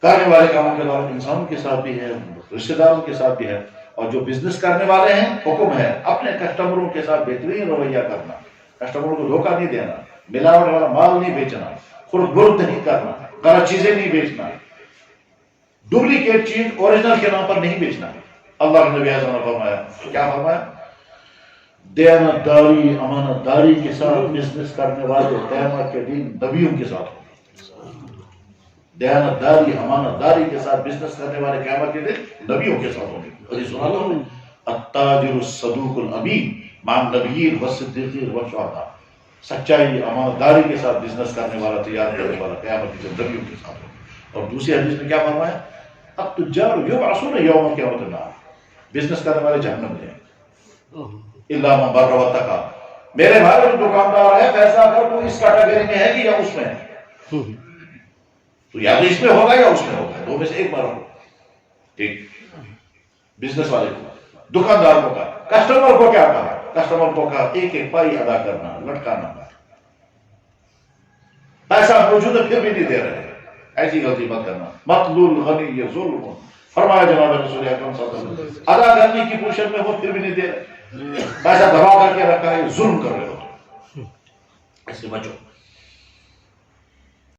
کرنے والے کاموں کے دوران انسانوں کے ساتھ بھی ہے، رشتے داروں کے ساتھ بھی ہے، اور جو بزنس کرنے والے ہیں حکم ہے اپنے کسٹمروں کے ساتھ بہترین رویہ کرنا، کسٹمروں کو دھوکہ نہیں دینا، ملاوٹ والا مال نہیں بیچنا، خرد برد نہیں کرنا، غلط چیزیں نہیں بیچنا، ڈپلیکیٹ چیز اوریجنل کے نام پر نہیں بیچنا۔ اللہ کے نبی اعظم نے فرمایا، کیا فرمایا؟ دیانت داری امانت داری کے ساتھ بزنس کرنے والے قیامت کے دن نبیوں کے ساتھ ہوں۔ دیانت داری امانت داری کے ساتھ بزنس کرنے والے قیامت کے دن نبیوں کے ساتھ ہوں گے۔ اور یہ سنا لو، التاجر الصدوق الامین مع النبیین والصدیقین والشہداء، سچائی امانت داری کے ساتھ بزنس کرنے والا تجارت کرنے والا قیامت کے دن نبیوں کے ساتھ ہوں۔ اور دوسری حدیث میں کیا فرمایا؟ التجار یبعثون یوم القیامۃ النار، بزنس کرنے والے جہنم میں ہیں، الا من بر واتقى۔ میرے بھائی جو دکاندار ہے فیصلہ کر تو اس کیٹیگری میں ہے کہ یا اس میں ہے، تو یا تو اس میں ہوگا یا اس میں ہوگا، دو میں سے ایک بار ہو۔ ٹھیک، بزنس والے کو، دکاندار کو کہا، کسٹمر کو کیا کہا؟ کسٹمر کو کہا ایک ایک پائی ادا کرنا، لٹکانا، پیسہ موجود ہے پھر بھی نہیں دے رہے، ایسی غلطی مت کرنا۔ مطلوب الغنی یہ ظلم، فرمایا جناب رسول اکرم صلی اللہ علیہ وسلم، ادا کرنے کی پوزیشن میں ہو پھر بھی نہیں دے رہے، پیسہ دبا کر کے رکھا ہے، ظلم کر رہے ہو، اس سے بچو۔